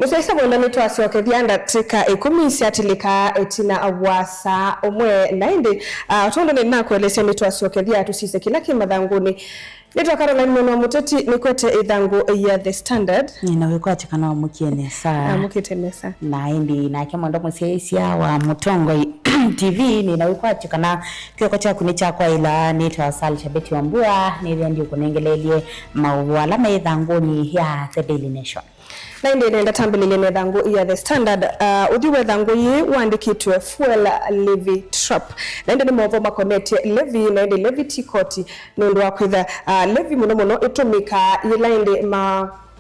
Musaisa mwenda nitwasi okethia tika ikumisi atilika etina awasa omwe naindi otondo ni nakuelesea nitwasi okethia tusise kila kimathanguni. Nitwa Caroline Mwana Muteti nikwete ithangu ya The Standard. Ninawekwa atikana wa mukienesa. Mukitenesa. Naindi na kia mwendo museisia wa Mutongo TV ninawekwa atikana kioko chaku ni chakwa ila nitwa Sally Shabeti Wambua ndio kunengelelie mauwala ithanguni ya The Daily Nation. Naindi nenda tambili nethangu ya The Standard uthiwe thangu yi wandikitwe fuel levy trap. Naindi ni mwovo makoneti levy naindi levy tikoti nundu wa kwitha levy muno itumika ilaindi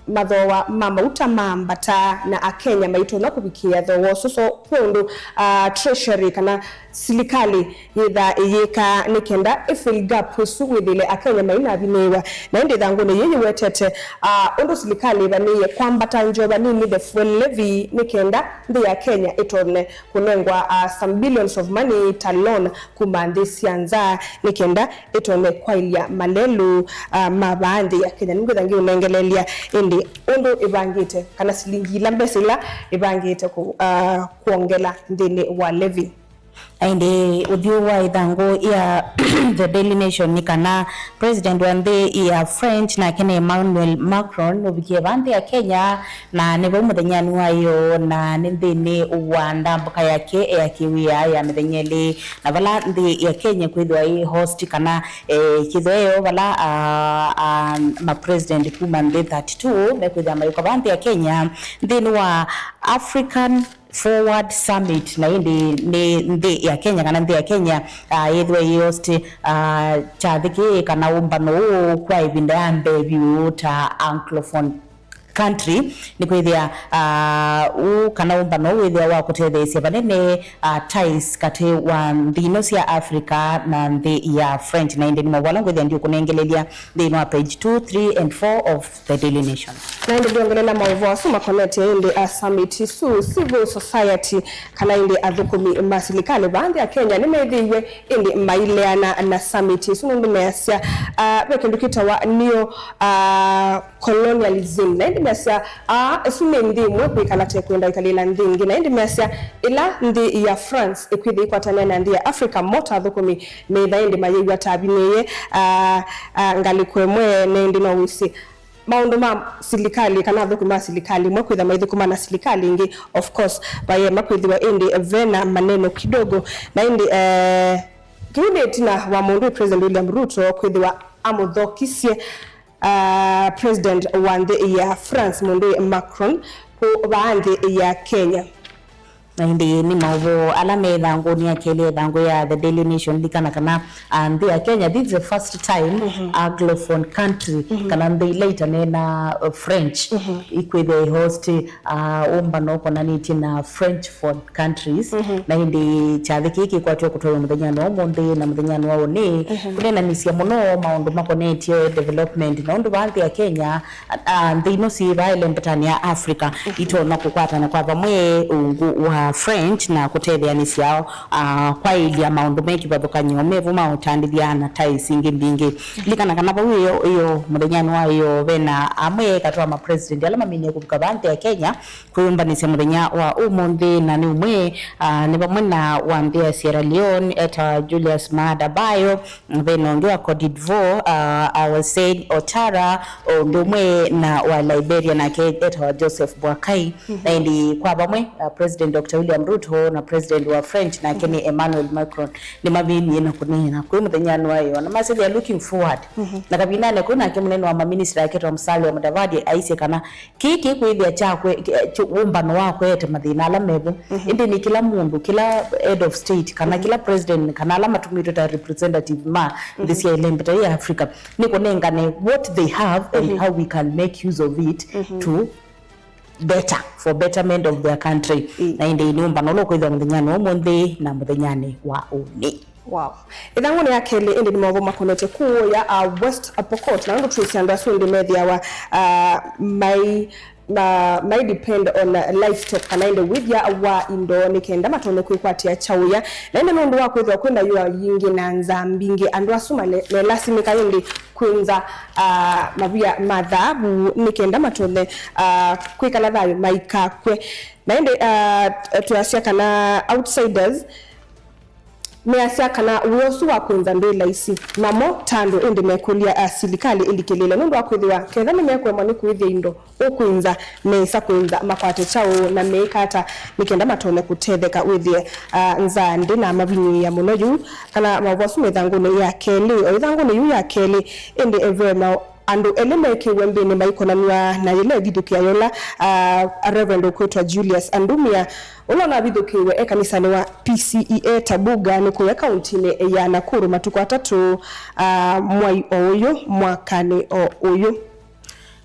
mathoa mauta mambata na akenya maito na kubikia thowo so pundu treasury kana silikali yitha yika nikenda ifil gap su withile akenya maina binewa na indi thangu ni yeye wetete undu silikali baniye kwambata njoba nini the fuel levy nikenda ndi ya Kenya itone kunengwa some billions of money talon kumandisi anza nikenda itone kwa ilia malelu mabandi ya Kenya ningo thangi unengelelia indi undu ibangite kana silingi lambesila ibangite kuongela ndini wa levy. Ainde udhiwa ithangu ya The Daily Nation nikana president wande ya French na kene Emmanuel Macron ubikie bande ya Kenya na nebo muthenyani wayo na nthini uwanda mboka yake ya kiwia ya muthenyeli na bala ndi ya Kenya kwithwa hii host kana kithoyo bala ma president kuma ndi 32 mekwithwa mayuka bande ya Kenya nthini wa African Forward Summit na ndi ya Kenya kana ndi ya Kenya yethwe host chathiki kana umbano kwa ibinda ya mbebi ta anglophone country ni kwithia kana umbano withia wa kutethesia banene ties kati wa ndino cia Africa na ndi ya French na ndi mawala ngwithia ndio kunengelelia ndino wa page 2 3 and 4 of The Daily Nation na ndi ngelela mauvo suma connect ndi summit su civil society kana ndi athukumi masilikale bandi ya Kenya nimethiwe ndi maileana na summit su ndi mesia bekendukita wa neo colonialism na ndi mesia sume ndi mwe kana tekwenda ikalila ndingi na ndi mesia ila ndi ya France ikwithi ikwatana na ndi ya Africa mota athukumi metha ndi mayewa tabineye ngalikwemwe ndi no wisi maundu ma silikali kana thukuma silikali mwakwitha maithukuma na silikali ingi of course baye makwithiwa indi vena maneno kidogo na indi kiunetina wa mundu President William Ruto kwithiwa amuthokisie president wande ya France mundu Macron ku bande ya Kenya na hindi ni mauvo alame thangu ni akele thangu ya The Daily Nation likana kana ndi ya Kenya this is the first time anglophone country kana ndi later na French ikwithe host umbano kona niti na French for countries na hindi chathiki kwatyo kutoya muthenyano omonde na muthenyano wao ni kunena nisia muno maundu makonetio development na undu bandi ya Kenya ndi no si violent betani ya Africa itona kukwatana kwa bamwe ungu wa French na kutetheanisi yao kwa ili ya maundu mengi bathukanyo mevu mautandithiana ties ingi mbingi likana kana bawo iyo muthenyani wayo bena amwe katwa ma president ala mamenye kubuka bande ya Kenya kuyumbanise muthenya wa umuthi na ni umwe ni bamwe na wambe ya Sierra Leone eta Julius Maada Bio beno ndio Cote d'Ivoire I was saying Otara ndumwe na wa Liberia na eta Joseph Boakai na ndi kwa bamwe president Dr. William Ruto na president wa French na kene Emmanuel Macron ni mabini na kunena kwa muthenyani wayo na masi they are looking forward na kabinane kuna kemuneno wa minister yake to Msali wa Mudavadi aise kana kiki kwithia chakwe umbano wako ete mathina ala mevu indi ni kila mundu kila head of state kana kila president kana ala matumito ta representative ma this year lembeta ya Africa ni kunengane what they have and how we can make use of it to better for betterment of their country na indi nyumba no kwithwa muthenyani omonde na muthenyani wa uni. Wow. Ithangu ni akele indi ni mavo makonete kuo ya West Pokot na ngu Tracy Anderson ndi media wa mai may depend on livestock kana inde withia wa indo nikenda matone kwikwatia chauya na inde mundu wa kwithwa kwenda yua yingi na nzambingi andu asuma le lasimika indi kwinza mavia madhabu nikenda matone kwikala thayo maikakwe na inde tuasia kana outsiders measia kana uosu wa kwinza ndela isi mamo tando indi mekulia silikali ilikelele nundu wa kwithwa ketha ni mekwemwa ni kwithia indo ukwinza nesa kwinza makwate chao na meikata nikenda matone kutetheka withie nzandi na mavinyi ya muno yu kana mavosu methanguni ya keli o ithanguni yu ya keli indi evema andu elemeke wembeni maikonanwa na ile vidukia yola Reverend Okwetwa Julius Andumia ulona vidukiwe ekanisani wa PCEA Tabuga ni kuya kauntini ya Nakuru matuko 3 mwai oyo mwakani oyo.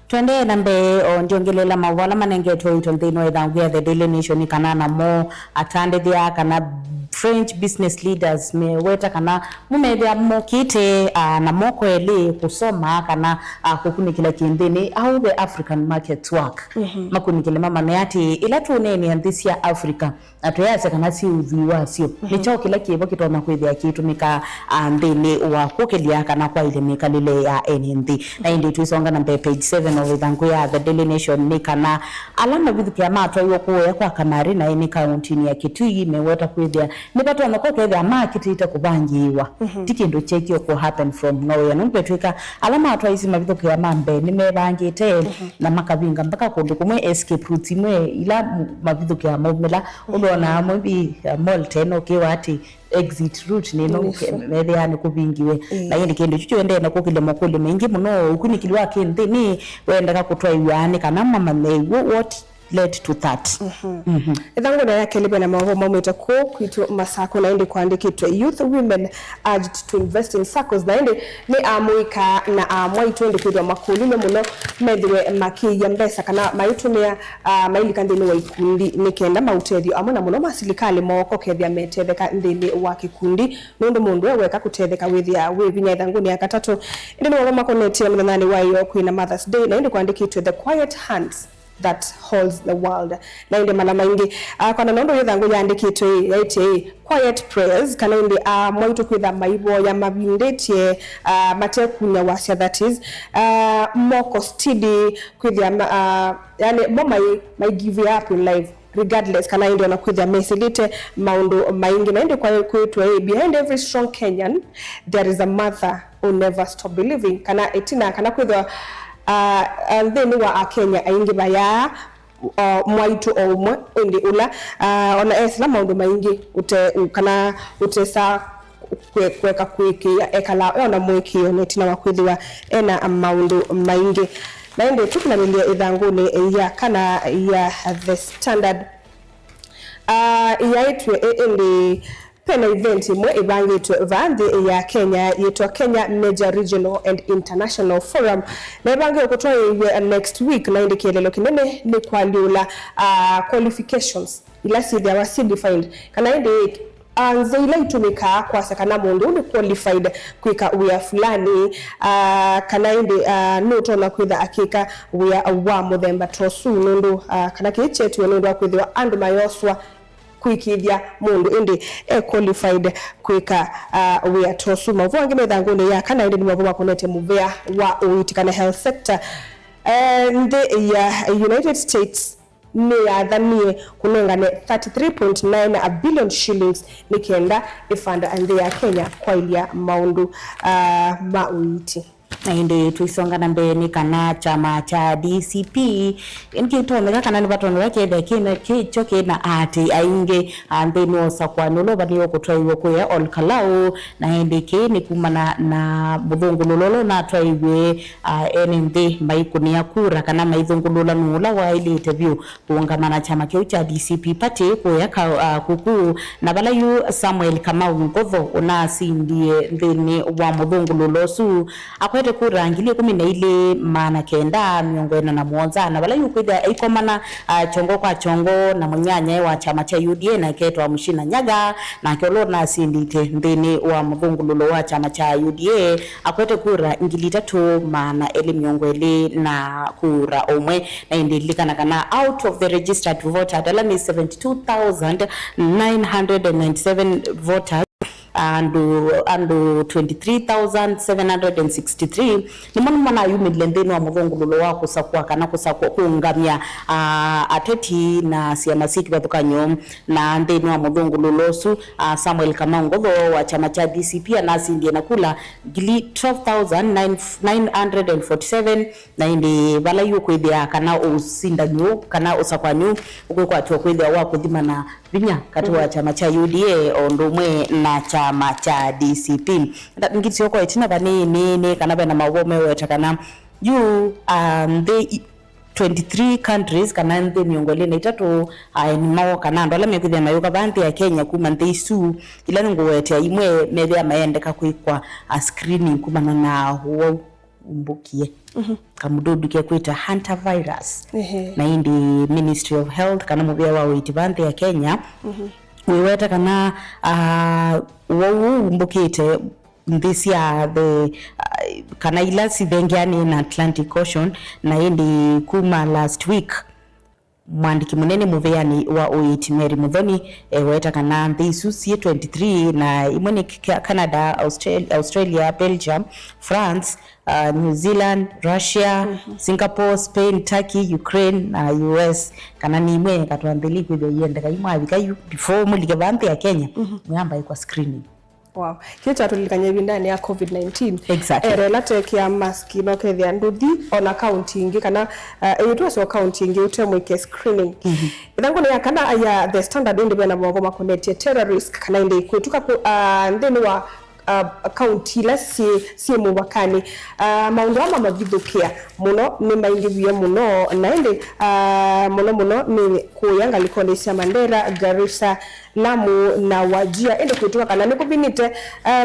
Twende nambe ndiongelela mawala manengeto itontino edhangu ya The Daily Nation kana na mo atande dia kana French business leaders meweta kana mumethia mokite na moko ele kusoma kana kukunikila kindini how the African markets work makunikile mama neati ila tuneni andisia Africa atoyase kana si udhiwa sio nicho kila kibo kitona kwithia kitu mika ndini wa kukelia kana kwa ile mika lile ya NND na indi tuisonga na page 7 of idhangu ya The Daily Nation nikana alama vidu kia mato yokuwa kwa kanari na ini kauntini ya Kitui meweta kwithia nipato anakoke the market itakubangiwa tikindo check yo happen from nowhere numpetwika alama atwa isi mabitho kwa mambe nimebangite na makabinga mpaka kundu kumwe escape route imwe ila mabitho kwa mobila ulona mbi molten okiwati exit route nino methia ni kubingiwe na yindi kindu chucho ende na kukile makule mengi muno ukunikilwa kindi ni wenda ka kutwa iwani kana mama what led to that. Ithangu na yake libe na maho mamweta ko kwitu masako na indi kuandikitwe youth women urged to invest in circles na indi ni amuika na amwaitu indi kwithwa makulime muno methiwe makiya mbesa kana maitumia mailika ndini wa ikundi nikenda mautethio amuna muno masilikali moko kethia metetheka ndini wa kikundi nundu mundu weka kutetheka withia wivinya ithangu ni ya katatu indi ni makonetia mthani wayo kwina Mother's Day na indi kuandikitwe the quiet hands that holds the world na inde malama ingi kwa nondo yethangu yandikitwe yaite quiet prayers kana inde mwaito kwitha maibo ya mabindetie matekunya wasya that is moko steady kwitha yani my give up in life regardless kana inde na kwitha mesilite maundu maingi na inde kwa kwitwa behind every strong Kenyan there is a mother who never stop believing kana etina kana kwitha then wa Kenya aingi baya mwaitu omwe indi ula ona esla maundu maingi kana utesa kweka kwiki ekala ona mwiki onetina wakwithiwa ena maundu maingi na indi tukinamilia ithanguni ya kana ya The Standard yaitwe indi pena event imwe ibangitwe vandi ya Kenya yitwa Kenya Major Regional and International Forum na ibangi okutoa next week na indikelelo kinene ni kwaliula qualifications ila sidi awasi defined kana indi anze ila itumika kwa sakana mundu ni qualified kwika uya fulani kana indi noto na kwitha akika uya wa muthemba tosu nundu kana kichetu nundu akwithiwa andu mayoswa kwikithia mundu indi qualified kwika we atosu mavonge methangune ya kana indi mavoma konete muvea wa uitikana health sector and the United States ni adhanie kunengane 33.9 billion shillings nikenda ifanda and ya Kenya kwa ilia maundu mauiti na indi tuisonga na mbeni kana chama cha DCP inkitone kana ni batono wake dekine kichoke na ati ainge andeno sakwano lo bali okutwaiwe kuya olkalao na indi kini kumana na budhungulolo na twaiwe NND maikuni ya kura kana maithungulula nula wa ili interview kuungana na chama kio cha DCP party kuya kuku na bala yu Samuel Kamau Ngotho unasi ndiye ndeni wa mudhungulolo su akwete kura ngili 12,947 na bala yukwithia ikomana chongo kwa chongo na munyanya wa chama cha UDA na ketwa Mushina Nyaga na kelo na sindite ndini wa muvungululo wa chama cha UDA akwete kura ngili 3,000 na kura omwe na indilikana kana out of the registered voter dalani 72,997 voters and 23,763 ni mwana yumidle ndeni wa muvungululo wa kusakwa kana kusakwa kuungamia ateti na siamasiki bathukanyo na ndeni wa muvungululo su Samuel Kamangogo wa chama cha DCP na sindie na kula gili 12,947 na indi bala yukwithia kana usindanyo kana usakwanyo ukwa tukwithia wa kuthima na vinya kati wa chama cha UDA ondumwe na chama cha DCP ngiti yoko itina bani kana bana mawome wetakana you the 23 countries kana nde miongole na itatu mawo kana ndo ala mekuthia mayuka banthi ya Kenya kuma ndeisu ila ngwete imwe methia maendeka kuikwa screening kumana na huo umbukie kamududu kia kuita hunter virus na indi Ministry of Health kana mubia wa witibanthi ya Kenya wiweta kana umbukite this year the kana ilasi bengiani in Atlantic Ocean na indi kuma last week mwandiki munene muveani wa OIT Mary Muthoni weta kana thisu C23 na imone Canada, Australia, Belgium, France, New Zealand, Russia, Singapore, Spain, Turkey, Ukraine na US kana ni imwe katwandili kwithe yende kaimwa abika before mulike banthi ya Kenya mwamba ikwa screening. Wow. Kita tulikanya bindani ya COVID-19. Exactly. Relate kia maski no kethia nduthi on accounting kana eto so accounting utemwe ke screening. Idango ne kana ya the standard inde bena mabo makonetie terrorist kana inde kwetuka ku ndeni wa akaunti la si mubakani maundu ama mabithukia muno ni maingibuye muno na ende muno ni kuyanga likonde cia Mandera, Garissa, Lamu na Wajia ende kwetuka kana ni kubinite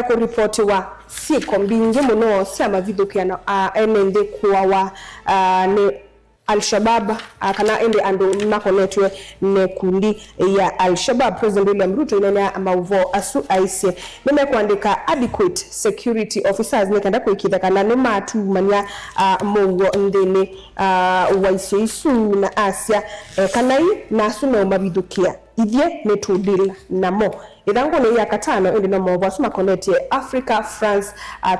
ku report wa si kombingi muno cia mabithukia na enende kuwa wa ni Al-Shabaab kana ende ando makonetwe ne kundi ya Al-Shabaab. President William Ruto inene mauvo asu aise nime kuandika adequate security officers nekanda kuikitha kana ne matu manya mongo ndene waise isu na Asia kanai na asu no mabithukia ithie netudila namo idango ne ya katano ende no mauvo asu makonetie Africa France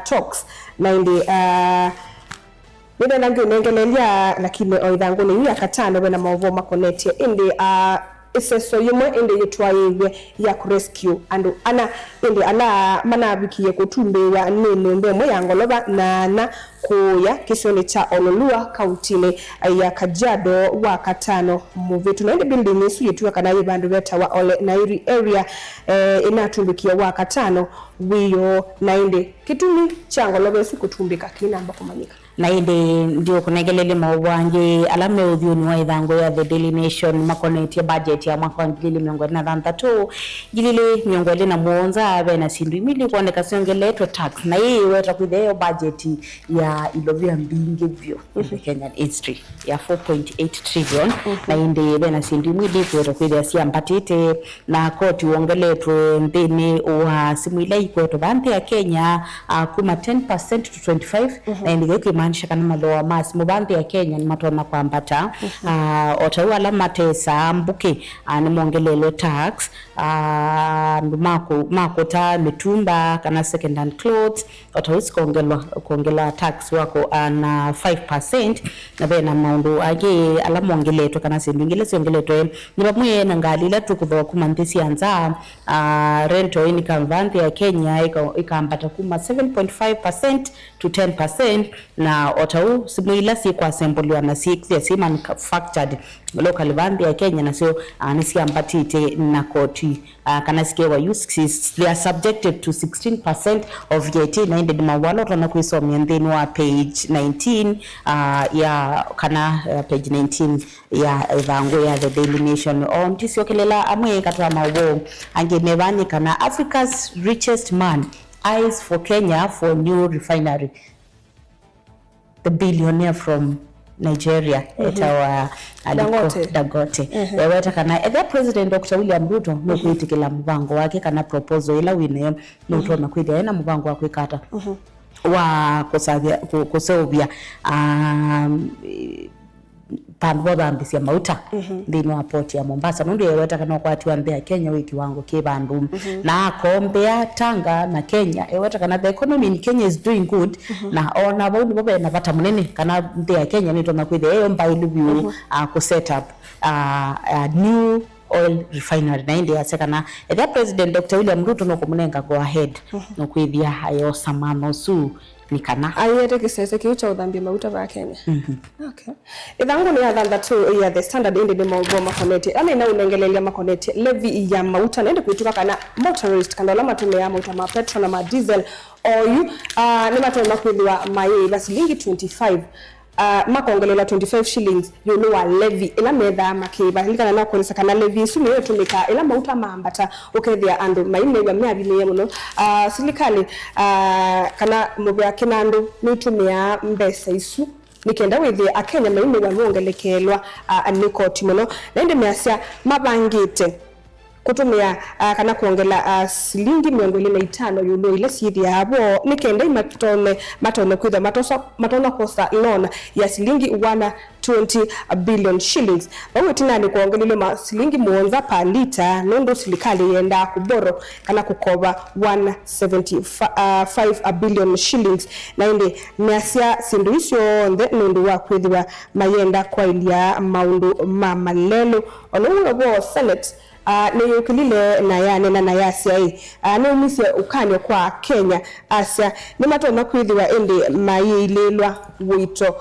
talks na ende nina nangu nengelelea lakini oidhangu ni ya katano wena maovo makonetie indi iseso yimwe indi yitwaye ya kurescue ando ana indi ana manabiki ya kutumbe wa nene mbemwe ya ngoloba na kuya kisioni cha Ololua kaunti ya Kajiado wa katano muvitu na indi building nisu yetuwa kana bandu beta wa Ole Nairi area inatumbikia wa katano wiyo na indi kitumi cha ngoloba si kutumbika kina amba kumanyika na inde ndio kunegelele mawanje alame udhioni wa idhango ya The Daily Nation makonetia budget ya mwaka wa 2023 gilile miongole na muonza bena sindu imili kuoneka siongeletwe tax na hii weta kuidheo budget ya ilovia mbinge vyo Kenyan history ya 4.8 trillion na inde bena sindu imili kuweta kuidhea siya mpatite na koti uongeletwe ndini wa simuilai kwetu banthi ya Kenya kuma 10% to 25 na inde maanisha kana maloa mas mubanthi ya Kenya ni matona kwa ambata otawa la matesa mbuke ni mongelelo tax mako ta mitumba kana second hand clothes otawisi kuongela tax wako na 5% na bena maundu age ala mongeleto kana sindingile siongeleto ni bamwe na ngalila tukudho kuma ntisi anza rento income banthi ya Kenya ikaambata kuma 7.5% to 10% na otau simuila si kwa assembliwa na si manufactured local banthi ya Kenya na sio nisi ambatite na koti kana sikewa use they are subjected to 16% of VAT na inde mawalo tana kuisomia ndeni wa page 19 ya kana page 19 ya idhango ya The Daily Nation on tisiokelela amwe katwa mawo angemevani kana Africa's richest man eyes for Kenya for new refinery the billionaire from Nigeria etawa Dangote weta kana the president Dr. William Ruto no kwitikila mubango wake kana proposal ila wine Ruto na kwithia ena mubango wa kwikata wa kusovia pandu bambisia mauta ndino apoti ya Mombasa nundu yeweta kana kwati wa mbea Kenya wiki wangu ke bandu na kombea Tanga na Kenya yeweta kana the economy in Kenya is doing good na ona bandu bobe na bata munene kana mbea Kenya nito nakwithe eyo mbailu view ku set up a new oil refinery na India sekana the president Dr. William Ruto no kumunenga go ahead no kwithia hayo samano su nikana ayete kisese kiucha udhambi mauta ba Kenya. Okay. Ithangu ni athanda tu ya the standard indi ni maubo makoneti ana ina unengelelia makoneti levy ya mauta naende kuituka kana motorist kana lama tume ya mauta ma petrol na ma diesel oil ni matona kwithwa mai basi lingi 25 makongelela 25 shillings you know a levy ila medha makiba likana na kwelesa kana levy sumi yo tumika ila mauta maambata ukethia andu maime ya meabile muno silikali kana mubya kinandu nitumia mbesa isu nikenda withi akenya maime ya mwongelekelwa anikoti muno nende measia mabangite kutumia kana kuongela silingi 25 yulo ile sithi yabo nikenda matone kwitha matona kosa loan ya silingi 120 billion shillings bawe tinani kuongelele ma silingi muonza pa lita nondo silikali yenda kuboro kana kukoba 175 billion shillings na inde nasia sindu isyo nondo wa kwithwa mayenda kwa ilia maundu mamalelo ono bo Senate ni yukilile na ya nena na ya siya ni umisi ukanya kwa Kenya Asia ni matona kwithiwa indi mailelwa wito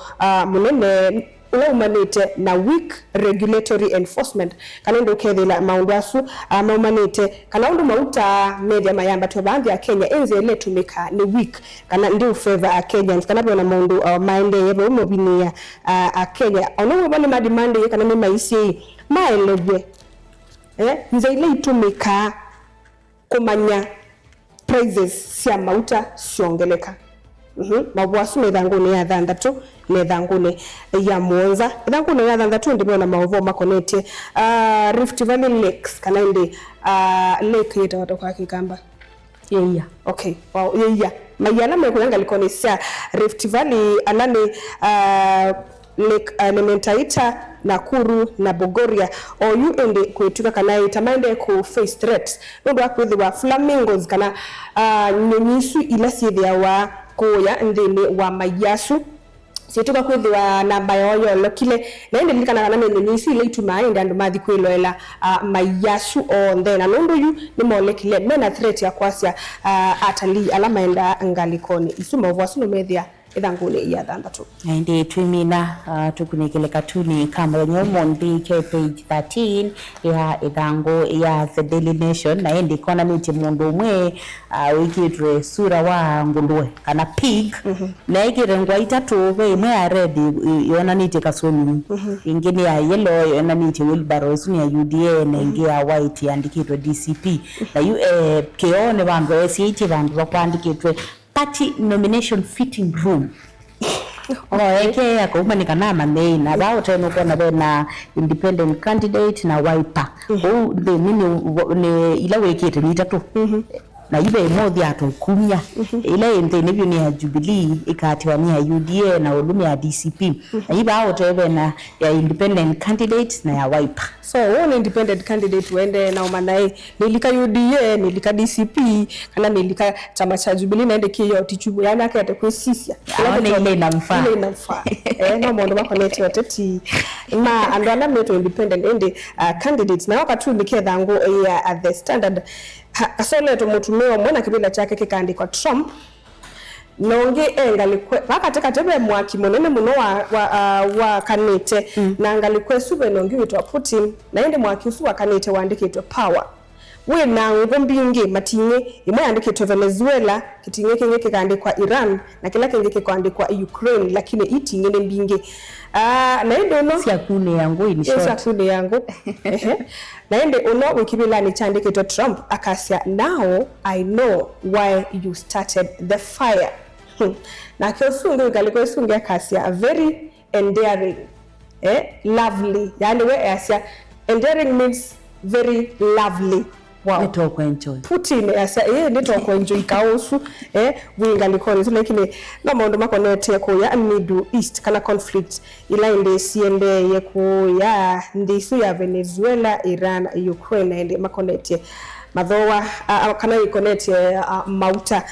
munene ula umanite na weak regulatory enforcement kana ndo kethila maundasu maumanite kana undu mauta media mayamba to baadhi ya Kenya enze ile tumika ni weak kana ndi favor Kenyans kana bona maundu maende yebo mobinia Kenya ono bone madimande kana ni maisi maelebwe nze ile itumika kumanya prices cia mauta ciongeleka mabwasu methangune ya thandatu methangune ya Mwanza methangune ya thandatu ndibona maovo makonete Rift Valley Lakes kana ndi lake yetawata kwa Kikamba yeah okay wow yeah mayala mekulanga likonesia Rift Valley anane Lake Elementaita Nakuru na Bogoria oyu ende kwetuka kana itamande ku face threats ndo akwithi wa flamingos kana nyonyisu ila sithia wa koya ndini wa mayasu situka kwithi wa namba yoyo lokile na ende likana kana nyonyisu ile itumai ndandu mathi kwiloela mayasu on then anondo yu ni molekile mena threat ya kwasia atali alama enda ngalikoni isuma ovwasu no methia ithangune ya thandatu ndi twimina tukunikele katuni kama nyomo ndike page 13 ya ithango ya The Daily Nation na ndi kona niti mundu umwe wikitwe sura wa ngundwe kana pig na ikirengwa itatu ve imwe ya red yona niti kasoni ingine ya yellow yona niti wheelbarrows ni ya UDA na ingi ya white yandikitwe DCP na keone bandu esi bandu bakwandikitwe party nomination fitting room eke yakumanika na main about teno kona bena independent candidate na Wiper the nini ila wekete ni tatu na ibe moja atokumya ile ndio ni ya Jubilee ikatiwania UDA na ulumi ya DCP na ibe hao tebe na ya independent candidate na ya Wiper so one independent candidate wende na umanae nilika UDA nilika DCP kana nilika chama cha Jubilee naende kiyo tichubu yana kete kwesisia ile inamfaa na mondo wako neti wateti ma andana meto independent ende candidates na wakati nikethangu ya The Standard kasole to mutumiwa mwana kibila chake kikaandikwa Trump nonge engalikwe bakateka tebe mwaki monene muno wa kanite na angalikwe sube nonge witwa Putin na ende mwaki usu wa kanite waandikitwe power we na ngombinge matinye imwe andikitwe Venezuela kitinye kinge kikaandikwa Iran na kila kinge kikaandikwa Ukraine lakini itinye ne mbinge na ende ono siakune yangu in short siakune yangu na ende ono wikibila ni chandikitwe Trump akasia now I know why you started the fire na kiosungu galiko isungia kasia very endearing lovely yani we asia endearing means very lovely. Wow. Nito enjoy. Putin asia nito enjoy kausu winga likoni lakini no maundu makonete ko ya Middle East kana conflict ila inde siende ye ko ya ndisu ya Venezuela, Iran, Ukraine inde makonete mathoa kana ikonete mauta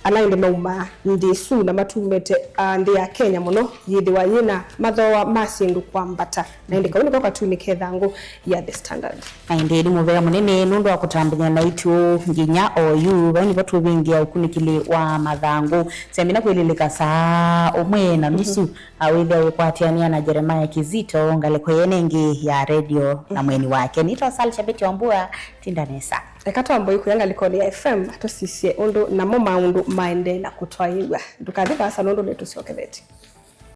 alainde mauma ndisu na matumete ndi ya Kenya muno yithiwa yina mathoa masindu kwambata na indi kauni kwa tunike thangu ya The Standard ainde ndi muvea munene nundu wa kutambanya na itu nginya oyu bani batu bingia ukunikili wa mathangu semina kwililika saa umwe na nusu awithe ukwatiania na Jeremiah Kizito ngaleko yenengi ya radio na mweni wake nito Salisha Beti Wambua tindanesa ekatombo ikuyanga likoni ya FM atosisie undu na mo maundu maende na kutwaiwa ndukathika asa nundu netusioketheti